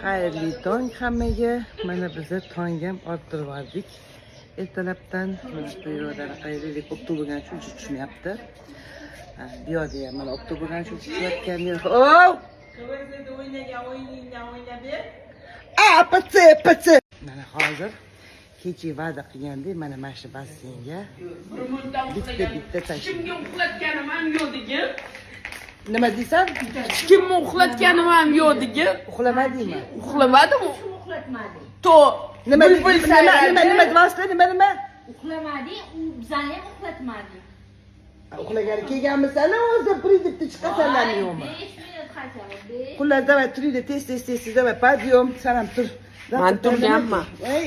Xayrli tong hammaga. Mana biz tongam orttirib ertalabdan bu yerdan qayerlik avtobusdan shu tushunyapti. Bu yerda ham mana avtobusdan shu tushayotgan yer. Oh! Pıtı. Mana hozir kecha va'da qilgandek mana shu basseynga bitta tashlayman. Kimga uxlatganim ham yo'q degan. Nima deysan? Kimga uxlatganim ham yo'q degan. Uxlamadingmi? Uxlamadim. Uxlatmading. To Nima deyapsizlar? Nima? Uxlamading, u bizani ham uxlatmading. Uxlagani kelganmisan, o'zi pridibdi chiqasanlar yo'qmi? 5 minut qachon? Xullas, davay turinglar, tez, davay, podiyom, san ham tur. Men turganman. Ey,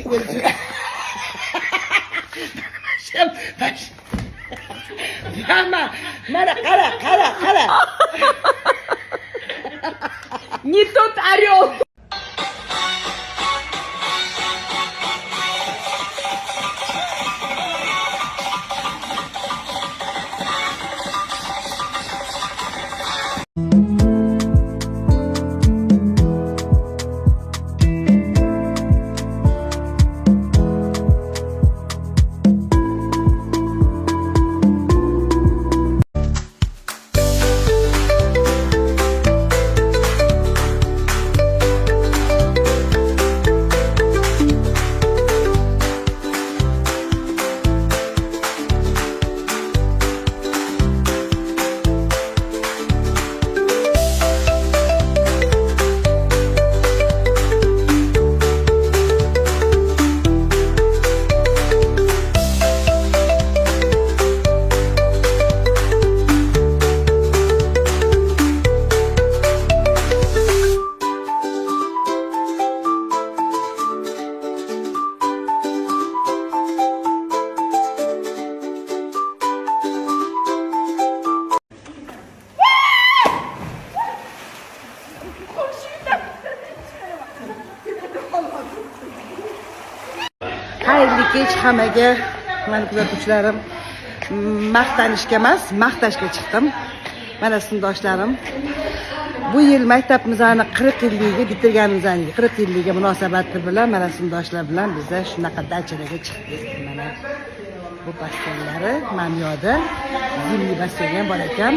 mana qara. Не тот орел. Xayrli kech hammaga. Mana kuzatuvchilarim, maqtanishga emas, maqtashga chiqdim. Mana sinfdoshlarim, bu yil maktabimizni 40 yilligiga bitirganimizdan 40 yilligiga munosabati bilan mana sinfdoshlar bilan bizlar shunaqa dachalarga chiqdik. Mana bu basseynlari mana bu yerda zimli basseyn ham bor ekan.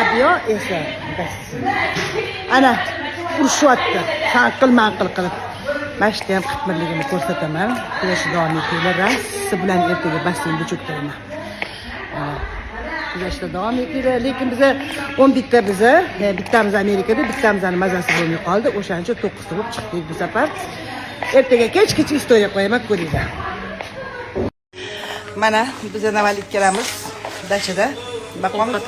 Bu yer esa ana urishyapti. Sanqil qilib. Mashta ham qitmirligini ko'rsataman. Kurashni davom etinglar. Siz bilan ertaga basseynda cho'ktiraman. Kurashda davom etinglar. Lekin biza 11 ta bittamiz Amerikada, bittamizni mazasi bo'lmay qoldi. O'shaning uchun 9 ta bo'lib chiqdik bu safar. Ertaga kech istoriya qo'yaman, ko'ringlar. Mana biz navalik kelamiz dachada. Baqamiz.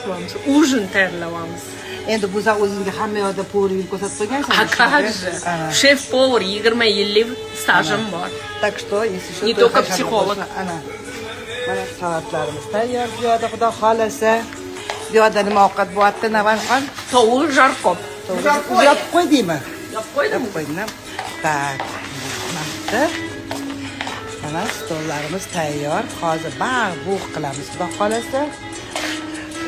Ужин tayyorlaymiz. Endi bu sen o'zingga hamma yoqda povringizni ko'rsatib qo'ygansan. Как же? Шеф-повар 20 yillik stajim bor. Так что, если что, Не только психолог. Ana. Mana salatlarimiz tayyor. Bu yerda xudo xolasa. Bu yerda nima ovqat bo'lyapti, Navanxon? Tovuq jarkob. Yopib qo'ydingmi? Yopib qo'ydim. Tak. Mana stollarimiz tayyor. Hozir bug' qilamiz, xudo xolasa.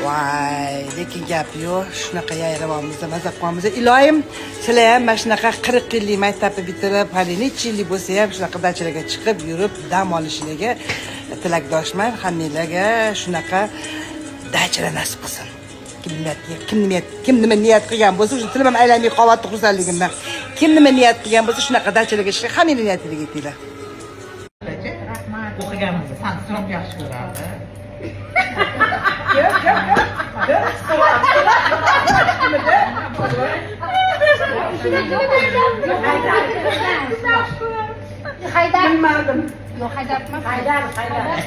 Voy, lekin gap yo'q. Shunaqa yayravamiz, maza qilamiz. Iloyim, sizlar ham mana shunaqa 40 yillik maktabni bitirib, hali necha yillik bo'lsa ham shunaqa dachalarga chiqib, yurib, dam olishlarga tilakdoshman. Hammanglarga shunaqa dachalar nasib qilsin. Kim nima niyat qilgan bo'lsa, shu tilim ham aylanmay qolyapti xursandligimdan. Kim nima niyat qilgan bo'lsa, shunaqa dachalarga chiqib, hammanglar niyatingizga yetinglar. Rahmat. O'qiganimizda san'at yaxshi ko'rardi.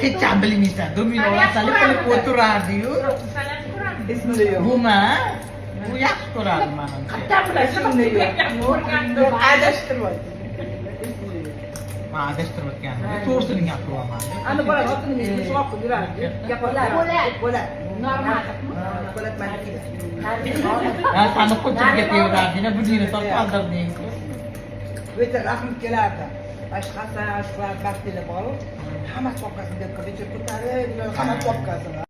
Hech ham bilmaysan. Dominovansalik qilib o'tirardi-yu. Buma, bu yaxshi ko'rardi menimcha. Qayerdan bilasan uni? Adashtiryapti. Adashtiryapti. To'g'risini gapiryapman. Ana bola otini chiqib qo'yib yuradi. Bo'lat. Normal. Bo'lat maniki. Sani qo'chirga tevrading, buningni sotib oldirding. O'ta rahmat kelardi. Boshqa baxtli bor. Hamma topqasini deb ko'tarib, hamma topqasini.